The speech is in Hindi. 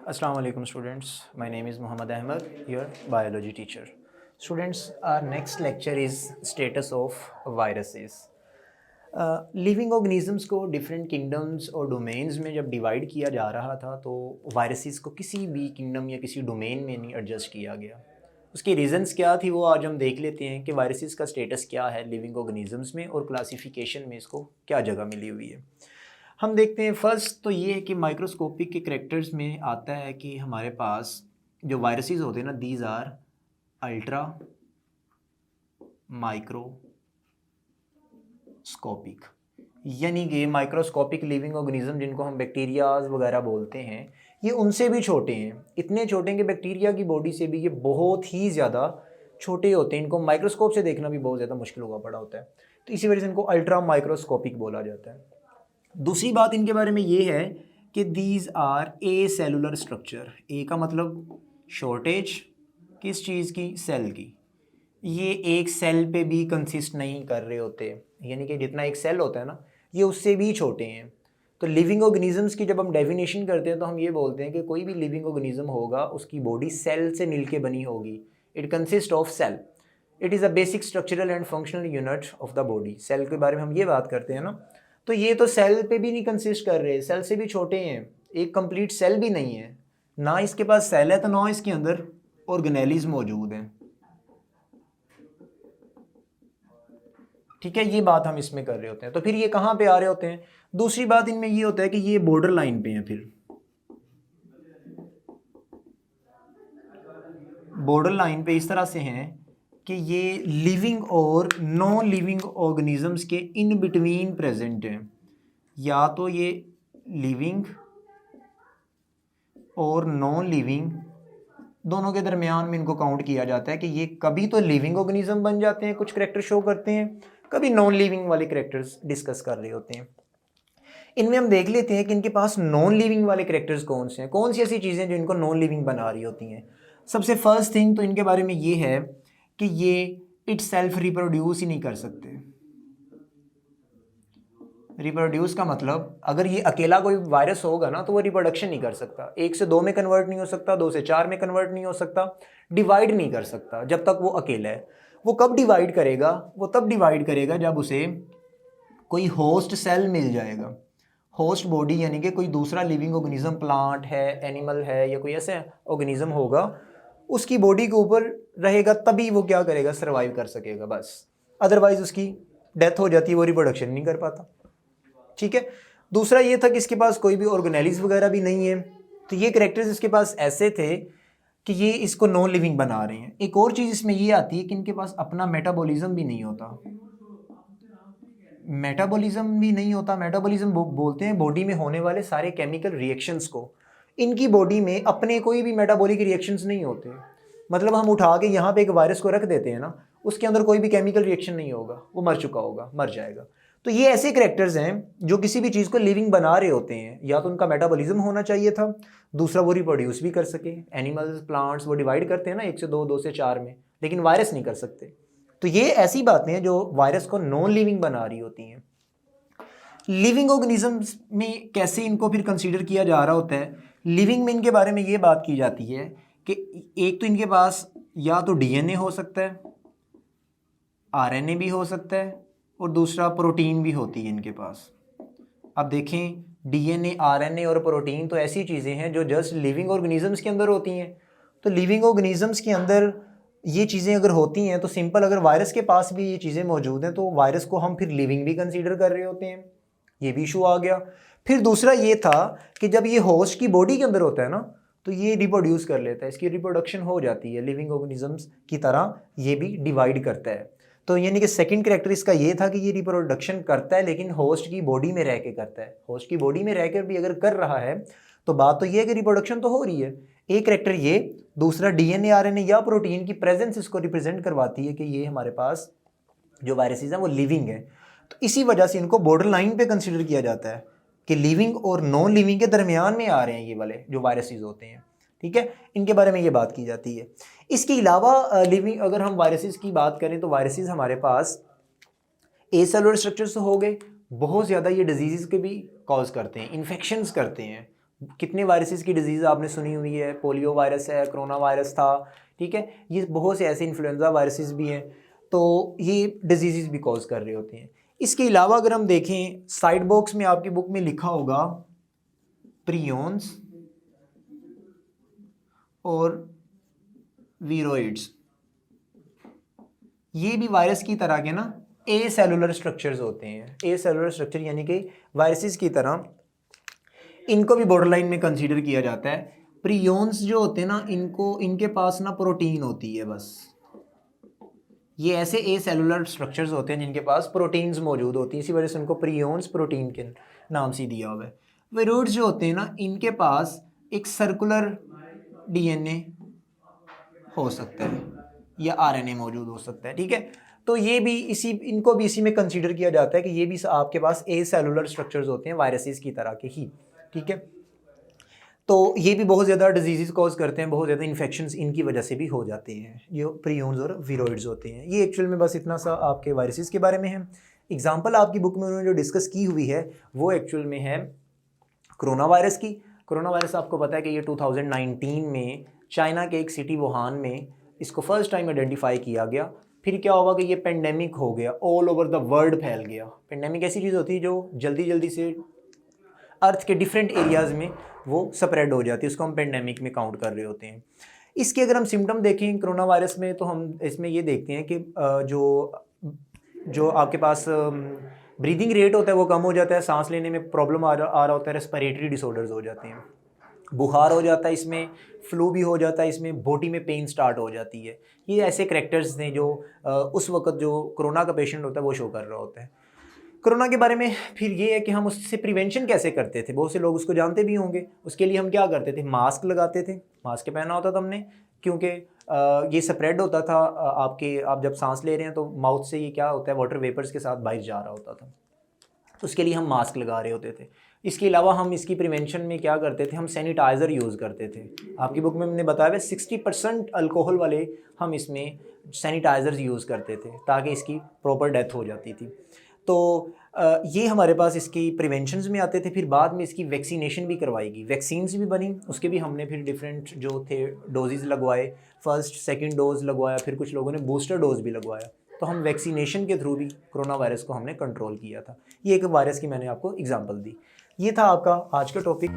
Assalamu alaikum students. My name is Muhammad Ahmed, your biology teacher. Students, our next lecture is status of viruses. Living organisms को डिफरेंट किंगडम्स और डोमेन्स में जब डिवाइड किया जा रहा था तो वायरसेस को किसी भी किंगडम या किसी डोमेन में नहीं एडजस्ट किया गया। उसकी रीज़न्स क्या थी वो आज हम देख लेते हैं कि वायरसेस का स्टेटस क्या है लिविंग ऑर्गेनिजम्स में और क्लासिफिकेशन में इसको क्या जगह मिली हुई है। हम देखते हैं फर्स्ट तो ये है कि माइक्रोस्कोपिक के करैक्टर्स में आता है कि हमारे पास जो वायरसेस होते हैं ना, दीज आर अल्ट्रा माइक्रोस्कोपिक, यानी कि माइक्रोस्कोपिक लिविंग ऑर्गेनिज्म जिनको हम बैक्टीरियाज वगैरह बोलते हैं, ये उनसे भी छोटे हैं। इतने छोटे हैं कि बैक्टीरिया की बॉडी से भी ये बहुत ही ज़्यादा छोटे होते हैं। इनको माइक्रोस्कोप से देखना भी बहुत ज़्यादा मुश्किल हुआ पड़ा होता है, तो इसी वजह से इनको अल्ट्रा माइक्रोस्कोपिक बोला जाता है। दूसरी बात इनके बारे में ये है कि these are a cellular structure. A का मतलब शॉर्टेज किस चीज़ की? सेल की। ये एक सेल पे भी कंसिस्ट नहीं कर रहे होते, यानी कि जितना एक सेल होता है ना, ये उससे भी छोटे हैं। तो लिविंग ऑर्गेनिजम्स की जब हम डेफिनेशन करते हैं तो हम ये बोलते हैं कि कोई भी लिविंग ऑर्गेनिज्म होगा उसकी बॉडी सेल से मिलके बनी होगी। It consist of cell. It is a basic structural and functional unit of the body. Cell के बारे में हम ये बात करते हैं ना, तो ये तो सेल पे भी नहीं कंसिस्ट कर रहे, सेल से भी छोटे हैं। एक कंप्लीट सेल भी नहीं है, ना इसके पास सेल है तो ना इसके अंदर ऑर्गेनेलिज मौजूद हैं। ठीक है, ये बात हम इसमें कर रहे होते हैं। तो फिर ये कहाँ पे आ रहे होते हैं? दूसरी बात इनमें ये होता है कि ये बॉर्डर लाइन पे हैं। फिर बॉर्डर लाइन पे इस तरह से हैं कि ये लिविंग और नॉन लिविंग ऑर्गेनिजम्स के इन बिटवीन प्रेजेंट हैं। या तो ये लिविंग और नॉन लिविंग दोनों के दरमियान में इनको काउंट किया जाता है कि ये कभी तो लिविंग ऑर्गेनिज्म बन जाते हैं, कुछ करैक्टर शो करते हैं, कभी नॉन लिविंग वाले करैक्टर्स डिस्कस कर रहे होते हैं। इनमें हम देख लेते हैं कि इनके पास नॉन लिविंग वाले करैक्टर्स कौन से हैं, कौन सी ऐसी चीज़ें जो इनको नॉन लिविंग बना रही होती हैं। सबसे फर्स्ट थिंग तो इनके बारे में ये है कि ये इट सेल्फ रिप्रोड्यूस ही नहीं कर सकते। रिप्रोड्यूस का मतलब अगर ये अकेला कोई वायरस होगा ना तो वो रिप्रोडक्शन नहीं कर सकता, 1 से 2 में कन्वर्ट नहीं हो सकता, 2 से 4 में कन्वर्ट नहीं हो सकता, डिवाइड नहीं कर सकता जब तक वो अकेला है। वो कब डिवाइड करेगा? वो तब डिवाइड करेगा जब उसे कोई होस्ट सेल मिल जाएगा। होस्ट बॉडी यानी कि कोई दूसरा लिविंग ऑर्गेनिज्म, प्लांट है, एनिमल है, या कोई ऐसा ऑर्गेनिज्म होगा उसकी बॉडी के ऊपर रहेगा, तभी वो क्या करेगा? सर्वाइव कर सकेगा बस। अदरवाइज उसकी डेथ हो जाती है, वो रिप्रोडक्शन नहीं कर पाता। ठीक है। दूसरा ये था कि इसके पास कोई भी ऑर्गेनेलिज वगैरह भी नहीं है। तो ये करैक्टर्स इसके पास ऐसे थे कि ये इसको नॉन लिविंग बना रहे हैं। एक और चीज़ इसमें ये आती है कि इनके पास अपना मेटाबॉलिज्म भी नहीं होता। मेटाबॉलिज्म भी नहीं होता। मेटाबॉलिज्म बोलते हैं बॉडी में होने वाले सारे केमिकल रिएक्शंस को। इनकी बॉडी में अपने कोई भी मेटाबॉलिक रिएक्शंस नहीं होते। मतलब हम उठा के यहाँ पे एक वायरस को रख देते हैं ना, उसके अंदर कोई भी केमिकल रिएक्शन नहीं होगा, वो मर चुका होगा, मर जाएगा। तो ये ऐसे करैक्टर्स हैं जो किसी भी चीज़ को लिविंग बना रहे होते हैं। या तो उनका मेटाबॉलिज्म होना चाहिए था, दूसरा वो रिप्रोड्यूस भी कर सके। एनिमल्स, प्लांट्स वो डिवाइड करते हैं ना 1 से 2, 2 से 4 में, लेकिन वायरस नहीं कर सकते। तो ये ऐसी बातें हैं जो वायरस को नॉन लिविंग बना रही होती हैं। लिविंग ऑर्गेनिजम्स में कैसे इनको फिर कंसीडर किया जा रहा होता है? लिविंग में इनके बारे में ये बात की जाती है कि एक तो इनके पास या तो डीएनए हो सकता है, आरएनए भी हो सकता है, और दूसरा प्रोटीन भी होती है इनके पास। अब देखें, डीएनए, आरएनए और प्रोटीन तो ऐसी चीज़ें हैं जो जस्ट लिविंग ऑर्गेनिजम्स के अंदर होती हैं। तो लिविंग ऑर्गेनिजम्स के अंदर ये चीज़ें अगर होती हैं तो सिंपल, अगर वायरस के पास भी ये चीज़ें मौजूद हैं तो वायरस को हम फिर लिविंग भी कंसीडर कर रहे होते हैं। ये भी इशू आ गया। फिर दूसरा ये था कि जब ये होस्ट की बॉडी के अंदर होता है ना, तो ये रिप्रोड्यूस कर लेता है, इसकी रिप्रोडक्शन हो जाती है। लिविंग ऑर्गेनिजम्स की तरह ये भी डिवाइड करता है। तो यानी कि सेकंड कैरेक्टर इसका ये था कि ये रिप्रोडक्शन करता है, लेकिन होस्ट की बॉडी में रह के करता है। होस्ट की बॉडी में रहकर भी अगर कर रहा है तो बात तो ये है कि रिप्रोडक्शन तो हो रही है। एक कैरेक्टर ये, दूसरा डीएनए, आरएनए या प्रोटीन की प्रेजेंस इसको रिप्रेजेंट करवाती है कि ये हमारे पास जो वायरसेस हैं वो लिविंग है। तो इसी वजह से इनको बॉर्डर लाइन पे कंसिडर किया जाता है कि लिविंग और नॉन लिविंग के दरमियान में आ रहे हैं ये वाले जो वायरसेस होते हैं। ठीक है, इनके बारे में ये बात की जाती है। इसके अलावा लिविंग, अगर हम वायरसेस की बात करें तो वायरसेस हमारे पास ए सेलुलर स्ट्रक्चर्स हो गए, बहुत ज़्यादा ये डिजीज़ के भी कॉज करते हैं, इन्फेक्शंस करते हैं, कितने वायरसेस की डिजीज़ आपने सुनी हुई है, पोलियो वायरस है, कोरोना वायरस था, ठीक है, ये बहुत से ऐसे इन्फ्लुएंजा वायरसेस भी हैं, तो ये डिजीज़ भी कॉज कर रहे होते हैं। इसके अलावा अगर हम देखें, साइड बॉक्स में आपकी बुक में लिखा होगा प्रियोन्स और वीरोइड्स, ये भी वायरस की तरह के ना ए सेलुलर स्ट्रक्चर्स होते हैं। ए सेलुलर स्ट्रक्चर यानी कि वायरसेस की तरह इनको भी बॉर्डर लाइन में कंसीडर किया जाता है। प्रियोन्स जो होते हैं ना, इनके पास ना प्रोटीन होती है बस। ये ऐसे ए सेलुलर स्ट्रक्चर्स होते हैं जिनके पास प्रोटीन्स मौजूद होती हैं, इसी वजह से उनको प्रियोन्स प्रोटीन के नाम से दिया हुआ है। वीरोइड्स जो होते हैं ना, इनके पास एक सर्कुलर डीएनए हो सकता है या आरएनए मौजूद हो सकता है, ठीक है। तो ये भी इनको भी इसी में कंसीडर किया जाता है कि ये भी आपके पास ए सेलुलर स्ट्रक्चर्स होते हैं वायरसेस की तरह के ही, ठीक है। तो ये भी बहुत ज़्यादा डिजीज़ कॉज करते हैं, बहुत ज़्यादा इन्फेक्शंस इनकी वजह से भी हो जाते हैं, ये प्रियोन्स और वीरोइड्स होते हैं। ये एक्चुअल में बस इतना सा आपके वायरसेस के बारे में है। एग्जांपल आपकी बुक में उन्होंने जो डिस्कस की हुई है वो एक्चुअल में है कोरोना वायरस की। कोरोना वायरस आपको पता है कि ये 2019 में चाइना के एक सिटी वुहान में इसको फर्स्ट टाइम आइडेंटिफाई किया गया। फिर क्या हुआ कि ये पेंडेमिक हो गया, ऑल ओवर द वर्ल्ड फैल गया। पेंडेमिक ऐसी चीज़ होती है जो जल्दी जल्दी से अर्थ के डिफरेंट एरियाज़ में वो स्प्रेड हो जाती है, उसको हम पेंडेमिक में काउंट कर रहे होते हैं। इसके अगर हम सिम्टम देखें कोरोना वायरस में, तो हम इसमें ये देखते हैं कि जो आपके पास ब्रीदिंग रेट होता है वो कम हो जाता है, सांस लेने में प्रॉब्लम आ रहा होता है, रेस्पिरेटरी डिसऑर्डर्स हो जाते हैं, बुखार हो जाता है, इसमें फ्लू भी हो जाता है, इसमें बॉडी में पेन स्टार्ट हो जाती है। ये ऐसे करैक्टर्स हैं जो उस वक्त जो कोरोना का पेशेंट होता है वो शो कर रहा होता है। कोरोना के बारे में फिर ये है कि हम उससे प्रिवेंशन कैसे करते थे, बहुत से लोग उसको जानते भी होंगे। उसके लिए हम क्या करते थे, मास्क लगाते थे, मास्क पहना होता था हमने, क्योंकि ये स्प्रेड होता था आप जब सांस ले रहे हैं तो माउथ से ये क्या होता है, वाटर वेपर्स के साथ बाहर जा रहा होता था, तो उसके लिए हम मास्क लगा रहे होते थे। इसके अलावा हम इसकी प्रिवेंशन में क्या करते थे, हम सैनिटाइज़र यूज़ करते थे। आपकी बुक में हमने बताया 60% अल्कोहल वाले हम इसमें सैनिटाइज़र्स यूज़ करते थे ताकि इसकी प्रॉपर डेथ हो जाती थी। तो ये हमारे पास इसकी प्रिवेंशंस में आते थे। फिर बाद में इसकी वैक्सीनेशन भी करवाएगी, वैक्सीन्स भी बनी, उसके भी हमने फिर डिफरेंट जो थे डोजेज़ लगवाए, फर्स्ट सेकंड डोज लगवाया, फिर कुछ लोगों ने बूस्टर डोज भी लगवाया। तो हम वैक्सीनेशन के थ्रू भी कोरोना वायरस को हमने कंट्रोल किया था। ये एक वायरस की मैंने आपको एग्जांपल दी। ये था आपका आज का टॉपिक।